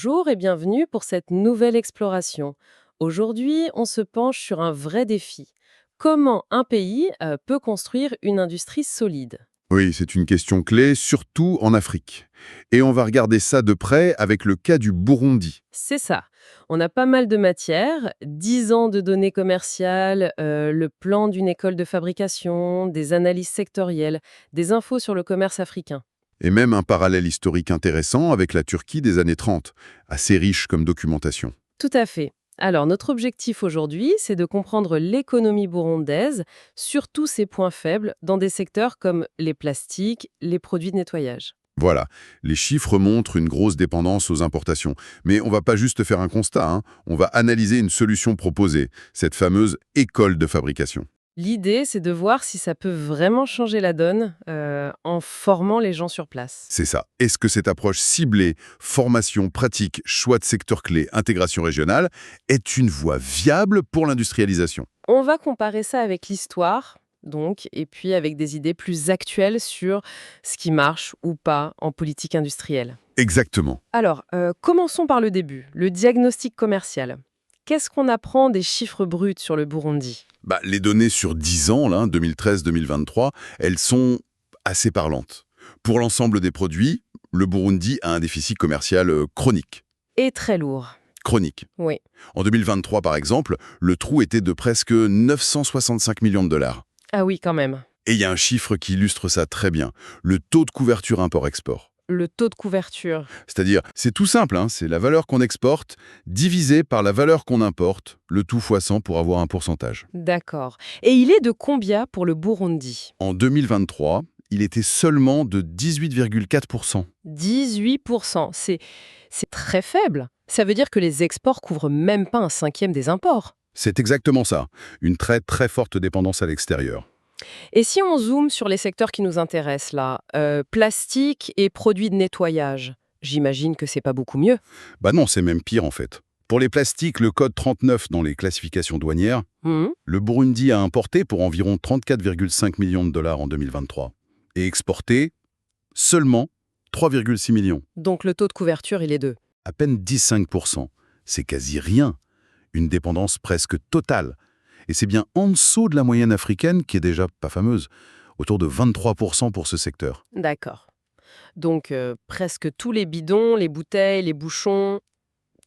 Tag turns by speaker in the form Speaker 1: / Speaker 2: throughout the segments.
Speaker 1: Bonjour et bienvenue pour cette nouvelle exploration. Aujourd'hui, on se penche sur un vrai défi. Comment un pays peut construire une industrie solide?
Speaker 2: Oui, c'est une question clé, surtout en Afrique. Et on va regarder ça de près avec le cas du Burundi.
Speaker 1: C'est ça. On a pas mal de matières, 10 ans de données commerciales, le plan d'une école de fabrication, des analyses sectorielles, des infos sur le commerce africain.
Speaker 2: Et même un parallèle historique intéressant avec la Turquie des années 30, assez riche comme documentation.
Speaker 1: Tout à fait. Alors, notre objectif aujourd'hui, c'est de comprendre l'économie burundaise, surtout ses points faibles, dans des secteurs comme les plastiques, les produits de nettoyage.
Speaker 2: Voilà, les chiffres montrent une grosse dépendance aux importations. Mais on va pas juste faire un constat, hein. On va analyser une solution proposée, cette fameuse école de fabrication.
Speaker 1: L'idée, c'est de voir si ça peut vraiment changer la donne en formant les gens sur place.
Speaker 2: C'est ça. Est-ce que cette approche ciblée, formation, pratique, choix de secteur clé, intégration régionale, est une voie viable pour l'industrialisation?
Speaker 1: On va comparer ça avec l'histoire, donc, et puis avec des idées plus actuelles sur ce qui marche ou pas en politique industrielle.
Speaker 2: Exactement.
Speaker 1: Alors, commençons par le début, le diagnostic commercial. Qu'est-ce qu'on apprend des chiffres bruts sur le Burundi?
Speaker 2: Les données sur 10 ans, là, 2013-2023, elles sont assez parlantes. Pour l'ensemble des produits, le Burundi a un déficit commercial chronique.
Speaker 1: Et très lourd.
Speaker 2: Chronique.
Speaker 1: Oui.
Speaker 2: En 2023, par exemple, le trou était de presque 965 millions de dollars.
Speaker 1: Ah oui, quand même.
Speaker 2: Et il y a un chiffre qui illustre ça très bien, le taux de couverture import-export.
Speaker 1: Le taux de couverture.
Speaker 2: C'est-à-dire, c'est tout simple, hein, c'est la valeur qu'on exporte divisée par la valeur qu'on importe, le tout fois 100 pour avoir un pourcentage.
Speaker 1: D'accord. Et il est de combien pour le Burundi?
Speaker 2: En 2023, il était seulement de 18,4%.
Speaker 1: 18%. C'est très faible. Ça veut dire que les exports couvrent même pas un cinquième des imports.
Speaker 2: C'est exactement ça, une très très forte dépendance à l'extérieur.
Speaker 1: Et si on zoome sur les secteurs qui nous intéressent là, plastique et produits de nettoyage, j'imagine que c'est pas beaucoup mieux.
Speaker 2: Bah non, c'est même pire en fait. Pour les plastiques, le code 39 dans les classifications douanières,
Speaker 1: Mhm.
Speaker 2: le Burundi a importé pour environ 34,5 millions de dollars en 2023 et exporté seulement 3,6 millions,
Speaker 1: Donc le taux de couverture, il est 2.
Speaker 2: à peine 15%. C'est quasi rien, une dépendance presque totale. Et c'est bien en dessous de la moyenne africaine qui est déjà pas fameuse, autour de 23% pour ce secteur.
Speaker 1: D'accord. Donc presque tous les bidons, les bouteilles, les bouchons,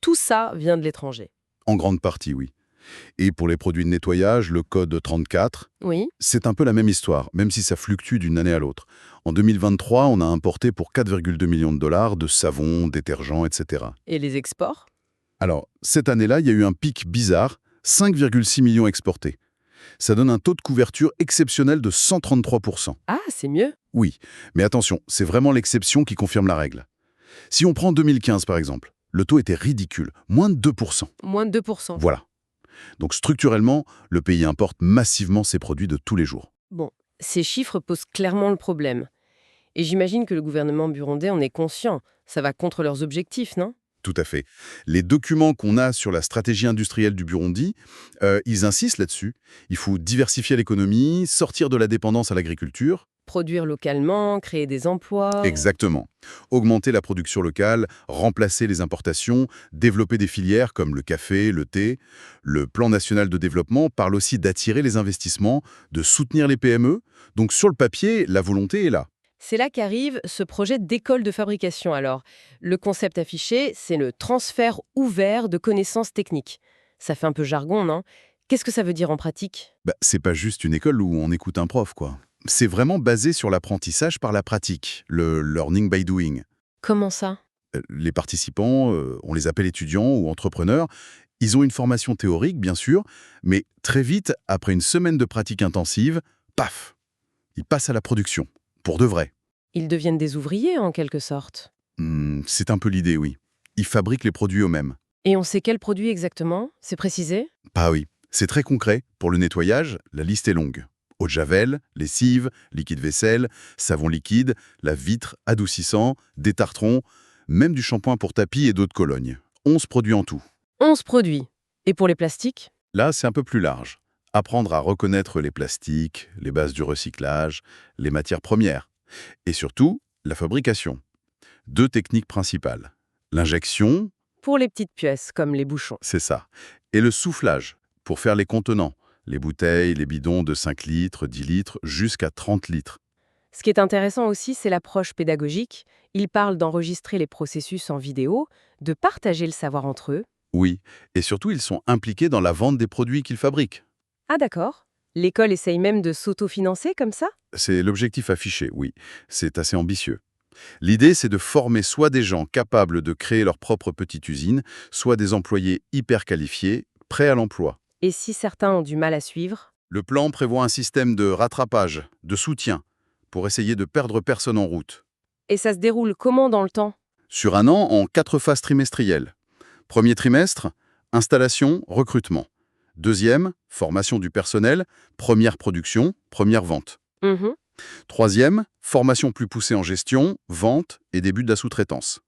Speaker 1: tout ça vient de l'étranger.
Speaker 2: En grande partie, oui. Et pour les produits de nettoyage, le code 34,
Speaker 1: Oui.
Speaker 2: c'est un peu la même histoire, même si ça fluctue d'une année à l'autre. En 2023, on a importé pour 4,2 millions de dollars de savon, détergents, etc.
Speaker 1: Et les exports?
Speaker 2: Alors, cette année-là, il y a eu un pic bizarre, 5,6 millions exportés. Ça donne un taux de couverture exceptionnel de 133%.
Speaker 1: Ah, c'est mieux.
Speaker 2: Oui, mais attention, c'est vraiment l'exception qui confirme la règle. Si on prend 2015 par exemple, le taux était ridicule, moins de 2%.
Speaker 1: Moins de 2%.
Speaker 2: Voilà. Donc structurellement, le pays importe massivement ses produits de tous les jours.
Speaker 1: Bon, ces chiffres posent clairement le problème. Et j'imagine que le gouvernement burundais en est conscient. Ça va contre leurs objectifs, non?
Speaker 2: Tout à fait. Les documents qu'on a sur la stratégie industrielle du Burundi, ils insistent là-dessus. Il faut diversifier l'économie, sortir de la dépendance à l'agriculture.
Speaker 1: Produire localement, créer des emplois.
Speaker 2: Exactement. Augmenter la production locale, remplacer les importations, développer des filières comme le café, le thé. Le plan national de développement parle aussi d'attirer les investissements, de soutenir les PME. Donc sur le papier, la volonté est là.
Speaker 1: C'est là qu'arrive ce projet d'école de fabrication. Alors, le concept affiché, c'est le transfert ouvert de connaissances techniques. Ça fait un peu jargon, non? Qu'est-ce que ça veut dire en pratique?
Speaker 2: C'est pas juste une école où on écoute un prof, quoi. C'est vraiment basé sur l'apprentissage par la pratique, le learning by doing.
Speaker 1: Comment ça?
Speaker 2: Les participants, on les appelle étudiants ou entrepreneurs, ils ont une formation théorique, bien sûr, mais très vite, après une semaine de pratique intensive, paf, ils passent à la production, pour de vrai.
Speaker 1: Ils deviennent des ouvriers, en quelque sorte.
Speaker 2: C'est un peu l'idée, oui. Ils fabriquent les produits eux-mêmes.
Speaker 1: Et on sait quel produit exactement? C'est précisé?
Speaker 2: Bah oui, c'est très concret. Pour le nettoyage, la liste est longue. Eau de javel, lessive, liquide vaisselle, savon liquide, la vitre, adoucissant, des tartrons, même du shampoing pour tapis et d'eau de Cologne. 11 produits en tout.
Speaker 1: 11 produits. Et pour les plastiques?
Speaker 2: Là, c'est un peu plus large. Apprendre à reconnaître les plastiques, les bases du recyclage, les matières premières. Et surtout, la fabrication. 2 techniques principales. L'injection,
Speaker 1: pour les petites pièces, comme les bouchons.
Speaker 2: C'est ça. Et le soufflage, pour faire les contenants, les bouteilles, les bidons de 5 litres, 10 litres, jusqu'à 30 litres.
Speaker 1: Ce qui est intéressant aussi, c'est l'approche pédagogique. Ils parlent d'enregistrer les processus en vidéo, de partager le savoir entre eux.
Speaker 2: Oui, et surtout, ils sont impliqués dans la vente des produits qu'ils fabriquent.
Speaker 1: Ah d'accord. L'école essaye même de s'autofinancer comme ça?
Speaker 2: C'est l'objectif affiché, oui. C'est assez ambitieux. L'idée, c'est de former soit des gens capables de créer leur propre petite usine, soit des employés hyper qualifiés, prêts à l'emploi.
Speaker 1: Et si certains ont du mal à suivre?
Speaker 2: Le plan prévoit un système de rattrapage, de soutien, pour essayer de perdre personne en route.
Speaker 1: Et ça se déroule comment dans le temps?
Speaker 2: Sur un an, en 4 phases trimestrielles. Premier trimestre, installation, recrutement. Deuxième, formation du personnel, première production, première vente.
Speaker 1: Mhm.
Speaker 2: Troisième, formation plus poussée en gestion, vente et début de la sous-traitance.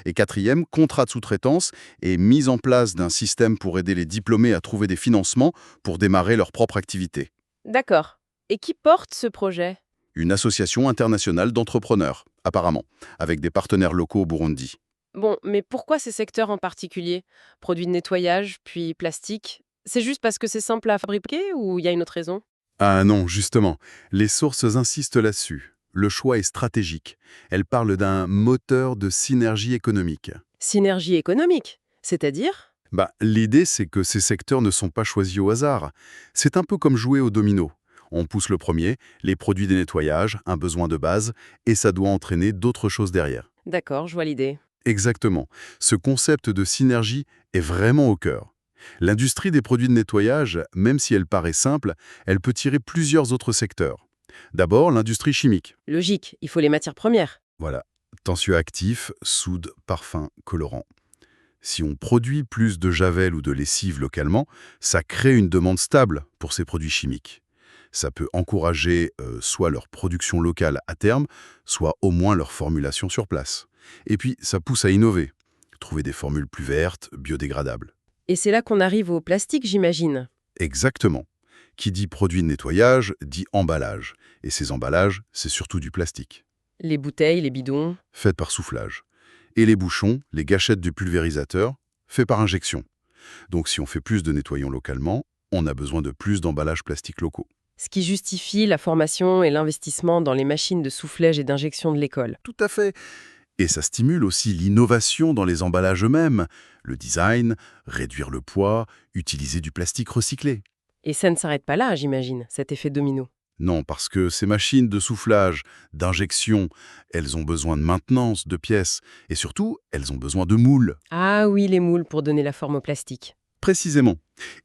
Speaker 2: Et quatrième, contrat de sous-traitance et mise en place d'un système pour aider les diplômés à trouver des financements pour démarrer leur propre activité.
Speaker 1: D'accord. Et qui porte ce projet?
Speaker 2: Une association internationale d'entrepreneurs, apparemment, avec des partenaires locaux au Burundi.
Speaker 1: Bon, mais pourquoi ces secteurs en particulier? Produits de nettoyage, puis plastique? C'est juste parce que c'est simple à fabriquer ou il y a une autre raison?
Speaker 2: Ah non, justement, les sources insistent là-dessus. Le choix est stratégique. Elles parlent d'un moteur de synergie économique.
Speaker 1: Synergie économique, c'est-à-dire?
Speaker 2: L'idée, c'est que ces secteurs ne sont pas choisis au hasard. C'est un peu comme jouer au domino. On pousse le premier, les produits de nettoyage, un besoin de base, et ça doit entraîner d'autres choses derrière.
Speaker 1: D'accord, je vois l'idée.
Speaker 2: Exactement. Ce concept de synergie est vraiment au cœur. L'industrie des produits de nettoyage, même si elle paraît simple, elle peut tirer plusieurs autres secteurs. D'abord, l'industrie chimique.
Speaker 1: Logique, il faut les matières premières.
Speaker 2: Voilà. Tensioactifs, soude, parfum, colorant. Si on produit plus de javel ou de lessive localement, ça crée une demande stable pour ces produits chimiques. Ça peut encourager soit leur production locale à terme, soit au moins leur formulation sur place. Et puis, ça pousse à innover, trouver des formules plus vertes, biodégradables.
Speaker 1: Et c'est là qu'on arrive au plastique, j'imagine.
Speaker 2: Exactement. Qui dit produit de nettoyage, dit emballage. Et ces emballages, c'est surtout du plastique,
Speaker 1: Les bouteilles, les bidons.
Speaker 2: fait par soufflage. Et les bouchons, les gâchettes du pulvérisateur, fait par injection. Donc si on fait plus de nettoyants localement, on a besoin de plus d'emballages plastiques locaux.
Speaker 1: Ce qui justifie la formation et l'investissement dans les machines de soufflage et d'injection de l'école.
Speaker 2: Tout à fait. Et ça stimule aussi l'innovation dans les emballages eux-mêmes, le design, réduire le poids, utiliser du plastique recyclé.
Speaker 1: Et ça ne s'arrête pas là, j'imagine, cet effet domino.
Speaker 2: Non, parce que ces machines de soufflage, d'injection, elles ont besoin de maintenance, de pièces, et surtout, elles ont besoin de moules.
Speaker 1: Ah oui, les moules pour donner la forme au plastique.
Speaker 2: Précisément.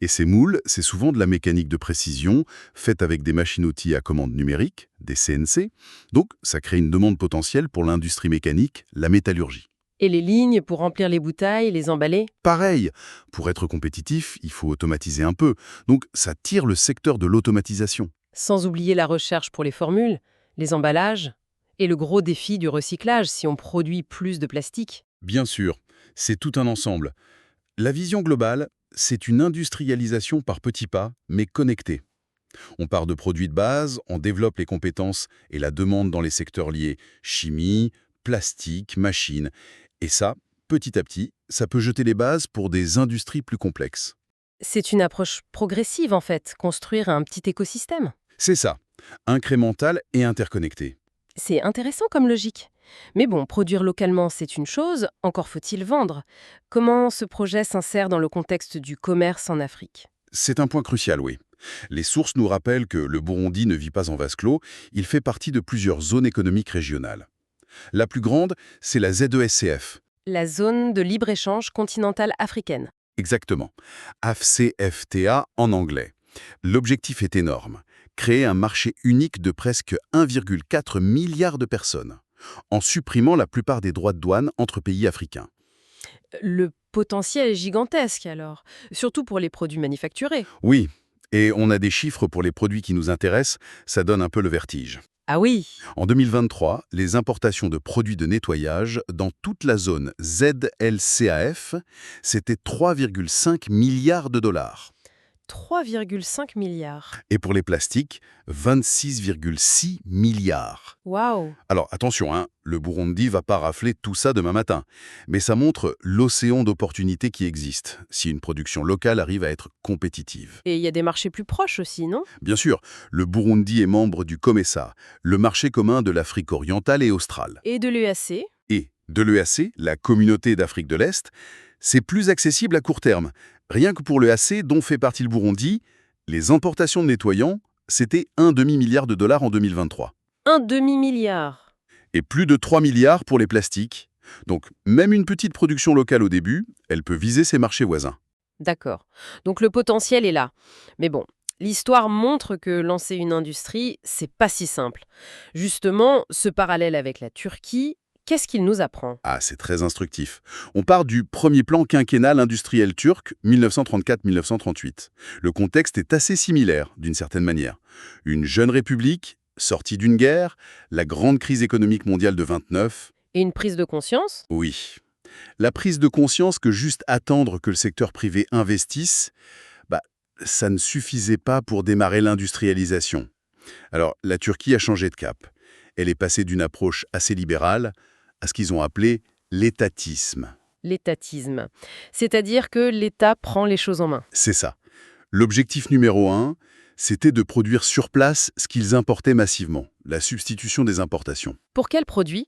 Speaker 2: Et ces moules, c'est souvent de la mécanique de précision, faite avec des machines-outils à commande numérique, des CNC. Donc, ça crée une demande potentielle pour l'industrie mécanique, la métallurgie.
Speaker 1: Et les lignes pour remplir les bouteilles, les emballer?
Speaker 2: Pareil, pour être compétitif, il faut automatiser un peu. Donc, ça tire le secteur de l'automatisation.
Speaker 1: Sans oublier la recherche pour les formules, les emballages, et le gros défi du recyclage si on produit plus de plastique.
Speaker 2: Bien sûr, c'est tout un ensemble. La vision globale, c'est une industrialisation par petits pas, mais connectée. On part de produits de base, on développe les compétences et la demande dans les secteurs liés chimie, plastique, machines. Et ça, petit à petit, ça peut jeter les bases pour des industries plus complexes.
Speaker 1: C'est une approche progressive en fait, construire un petit écosystème.
Speaker 2: C'est ça, incrémental et interconnecté.
Speaker 1: C'est intéressant comme logique. Mais bon, produire localement, c'est une chose, encore faut-il vendre. Comment ce projet s'insère dans le contexte du commerce en Afrique?
Speaker 2: C'est un point crucial, oui. Les sources nous rappellent que le Burundi ne vit pas en vase clos, il fait partie de plusieurs zones économiques régionales. La plus grande, c'est la ZESCF.
Speaker 1: La zone de libre-échange continentale africaine.
Speaker 2: Exactement. AFCFTA en anglais. L'objectif est énorme. Créer un marché unique de presque 1,4 milliard de personnes, en supprimant la plupart des droits de douane entre pays africains.
Speaker 1: Le potentiel est gigantesque alors, surtout pour les produits manufacturés.
Speaker 2: Oui, et on a des chiffres pour les produits qui nous intéressent, ça donne un peu le vertige.
Speaker 1: Ah oui,
Speaker 2: En 2023, les importations de produits de nettoyage dans toute la zone ZLCAF, c'était 3,5 milliards de dollars.
Speaker 1: 3,5 milliards.
Speaker 2: Et pour les plastiques, 26,6 milliards.
Speaker 1: Waouh!
Speaker 2: Alors attention, hein, le Burundi va pas rafler tout ça demain matin. Mais ça montre l'océan d'opportunités qui existe, si une production locale arrive à être compétitive.
Speaker 1: Et il y a des marchés plus proches aussi, non?
Speaker 2: Bien sûr, le Burundi est membre du COMESA, le marché commun de l'Afrique orientale et australe.
Speaker 1: Et de l'EAC?
Speaker 2: Et de l'EAC, la Communauté d'Afrique de l'Est, c'est plus accessible à court terme. Rien que pour l'EAC, dont fait partie le Burundi, les importations de nettoyants, c'était un demi-milliard de dollars en 2023.
Speaker 1: Un demi-milliard.
Speaker 2: Et plus de 3 milliards pour les plastiques. Donc, même une petite production locale au début, elle peut viser ses marchés voisins.
Speaker 1: D'accord. Donc le potentiel est là. Mais bon, l'histoire montre que lancer une industrie, c'est pas si simple. Justement, ce parallèle avec la Turquie, qu'est-ce qu'il nous apprend?
Speaker 2: Ah, c'est très instructif. On part du premier plan quinquennal industriel turc, 1934-1938. Le contexte est assez similaire, d'une certaine manière. Une jeune république, sortie d'une guerre, la grande crise économique mondiale de 29.
Speaker 1: Et une prise de conscience?
Speaker 2: Oui. La prise de conscience que juste attendre que le secteur privé investisse, ça ne suffisait pas pour démarrer l'industrialisation. Alors, la Turquie a changé de cap. Elle est passée d'une approche assez libérale à ce qu'ils ont appelé l'étatisme.
Speaker 1: L'étatisme. C'est-à-dire que l'État prend les choses en main.
Speaker 2: C'est ça. L'objectif numéro 1, c'était de produire sur place ce qu'ils importaient massivement, la substitution des importations.
Speaker 1: Pour quels produits?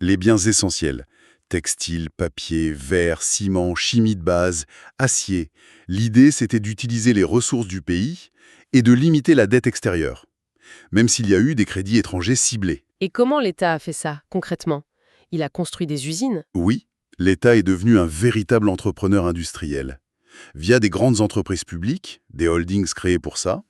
Speaker 2: Les biens essentiels. Textile, papier, verre, ciment, chimie de base, acier. L'idée, c'était d'utiliser les ressources du pays et de limiter la dette extérieure, même s'il y a eu des crédits étrangers ciblés.
Speaker 1: Et comment l'État a fait ça, concrètement? Il a construit des usines?
Speaker 2: Oui, l'État est devenu un véritable entrepreneur industriel. Via des grandes entreprises publiques, des holdings créés pour ça.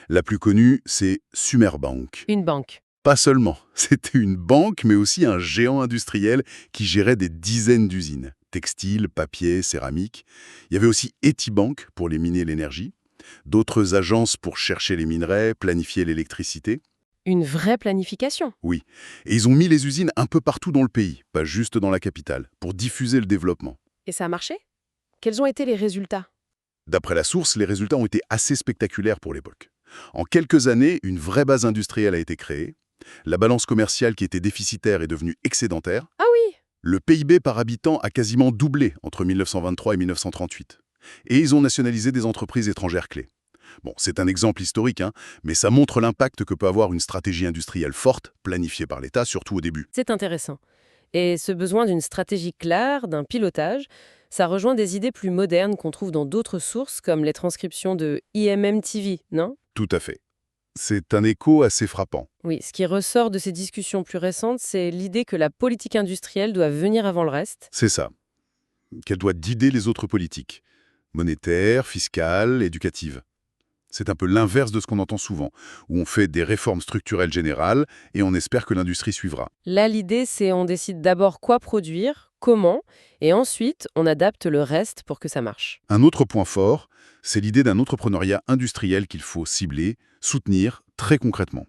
Speaker 2: La plus connue, c'est Sumerbank.
Speaker 1: Une banque.
Speaker 2: Pas seulement, c'était une banque, mais aussi un géant industriel qui gérait des dizaines d'usines. Textile, papier, céramique. Il y avait aussi Etibank pour les miner l'énergie, d'autres agences pour chercher les minerais, planifier l'électricité.
Speaker 1: Une vraie planification.
Speaker 2: Oui, et ils ont mis les usines un peu partout dans le pays, pas juste dans la capitale, pour diffuser le développement.
Speaker 1: Et ça a marché? Quels ont été les résultats?
Speaker 2: D'après la source, les résultats ont été assez spectaculaires pour l'époque. En quelques années, une vraie base industrielle a été créée. La balance commerciale qui était déficitaire est devenue excédentaire.
Speaker 1: Ah oui!
Speaker 2: Le PIB par habitant a quasiment doublé entre 1923 et 1938. Et ils ont nationalisé des entreprises étrangères clés. Bon, c'est un exemple historique, mais ça montre l'impact que peut avoir une stratégie industrielle forte, planifiée par l'État, surtout au début.
Speaker 1: C'est intéressant. Et ce besoin d'une stratégie claire, d'un pilotage, ça rejoint des idées plus modernes qu'on trouve dans d'autres sources, comme les transcriptions de IMM-TV, non?
Speaker 2: Tout à fait. C'est un écho assez frappant.
Speaker 1: Oui, ce qui ressort de ces discussions plus récentes, c'est l'idée que la politique industrielle doit venir avant le reste.
Speaker 2: C'est ça. Qu'elle doit guider les autres politiques. Monétaires, fiscales, éducatives. C'est un peu l'inverse de ce qu'on entend souvent, où on fait des réformes structurelles générales et on espère que l'industrie suivra.
Speaker 1: Là, l'idée, c'est on décide d'abord quoi produire, comment, et ensuite, on adapte le reste pour que ça marche.
Speaker 2: Un autre point fort, c'est l'idée d'un entrepreneuriat industriel qu'il faut cibler, soutenir très concrètement.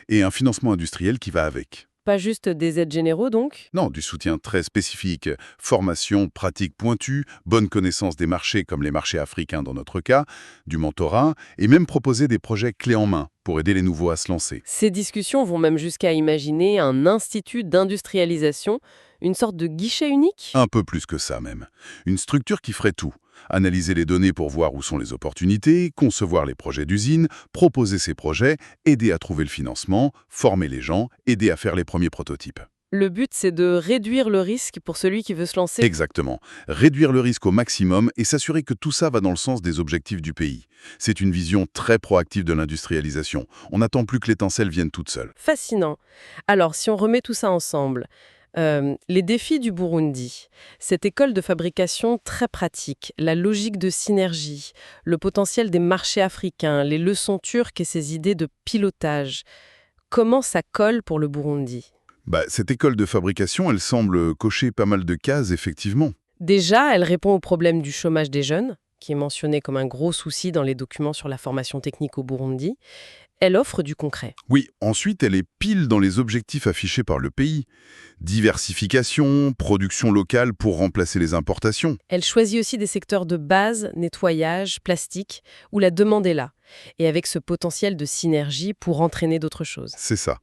Speaker 2: Et un financement industriel qui va avec.
Speaker 1: Pas juste des aides généraux, donc?
Speaker 2: Non, du soutien très spécifique, formation, pratique pointue, bonne connaissance des marchés comme les marchés africains dans notre cas, du mentorat, et même proposer des projets clés en main pour aider les nouveaux à se lancer.
Speaker 1: Ces discussions vont même jusqu'à imaginer un institut d'industrialisation, une sorte de guichet unique?
Speaker 2: Un peu plus que ça même. Une structure qui ferait tout. Analyser les données pour voir où sont les opportunités, concevoir les projets d'usine, proposer ces projets, aider à trouver le financement, former les gens, aider à faire les premiers prototypes.
Speaker 1: Le but, c'est de réduire le risque pour celui qui veut se lancer.
Speaker 2: Exactement. Réduire le risque au maximum et s'assurer que tout ça va dans le sens des objectifs du pays. C'est une vision très proactive de l'industrialisation. On n'attend plus que l'étincelle vienne toute seule.
Speaker 1: Fascinant. Alors, si on remet tout ça ensemble, les défis du Burundi, cette école de fabrication très pratique, la logique de synergie, le potentiel des marchés africains, les leçons turques et ces idées de pilotage, comment ça colle pour le Burundi?
Speaker 2: Cette école de fabrication, elle semble cocher pas mal de cases, effectivement.
Speaker 1: Déjà, elle répond au problème du chômage des jeunes, qui est mentionnée comme un gros souci dans les documents sur la formation technique au Burundi, elle offre du concret.
Speaker 2: Oui, ensuite, elle est pile dans les objectifs affichés par le pays. Diversification, production locale pour remplacer les importations.
Speaker 1: Elle choisit aussi des secteurs de base, nettoyage, plastique, où la demande est là, et avec ce potentiel de synergie pour entraîner d'autres choses.
Speaker 2: C'est ça.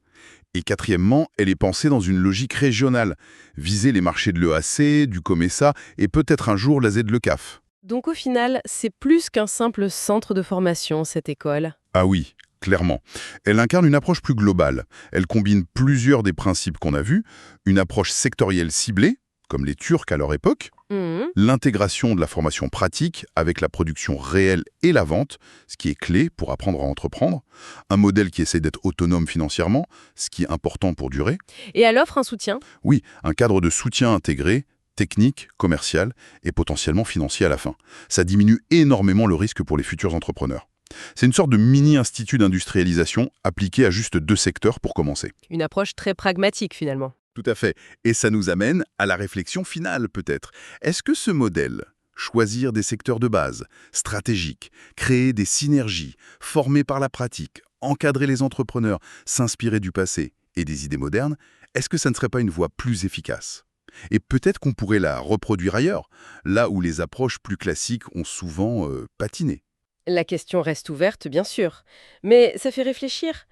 Speaker 2: Et quatrièmement, elle est pensée dans une logique régionale. Viser les marchés de l'EAC, du COMESA et peut-être un jour la ZLECAf.
Speaker 1: Donc au final, c'est plus qu'un simple centre de formation, cette école.
Speaker 2: Ah oui, clairement. Elle incarne une approche plus globale. Elle combine plusieurs des principes qu'on a vus, une approche sectorielle ciblée, comme les Turcs à leur époque,
Speaker 1: Mhm.
Speaker 2: l'intégration de la formation pratique avec la production réelle et la vente, ce qui est clé pour apprendre à entreprendre, un modèle qui essaie d'être autonome financièrement, ce qui est important pour durer,
Speaker 1: Et elle offre un soutien.
Speaker 2: oui, un cadre de soutien intégré, technique, commercial et potentiellement financier à la fin. Ça diminue énormément le risque pour les futurs entrepreneurs. C'est une sorte de mini-institut d'industrialisation appliqué à juste 2 secteurs pour commencer.
Speaker 1: Une approche très pragmatique finalement.
Speaker 2: Tout à fait. Et ça nous amène à la réflexion finale peut-être. Est-ce que ce modèle, choisir des secteurs de base, stratégiques, créer des synergies, former par la pratique, encadrer les entrepreneurs, s'inspirer du passé et des idées modernes, est-ce que ça ne serait pas une voie plus efficace? Et peut-être qu'on pourrait la reproduire ailleurs, là où les approches plus classiques ont souvent patiné.
Speaker 1: La question reste ouverte, bien sûr. Mais ça fait réfléchir.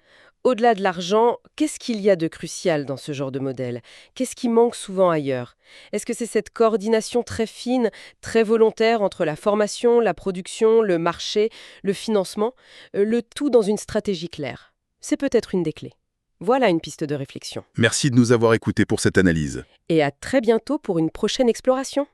Speaker 1: Au-delà de l'argent, qu'est-ce qu'il y a de crucial dans ce genre de modèle? Qu'est-ce qui manque souvent ailleurs? Est-ce que c'est cette coordination très fine, très volontaire entre la formation, la production, le marché, le financement, le tout dans une stratégie claire? C'est peut-être une des clés. Voilà une piste de réflexion.
Speaker 2: Merci de nous avoir écoutés pour cette analyse.
Speaker 1: Et à très bientôt pour une prochaine exploration.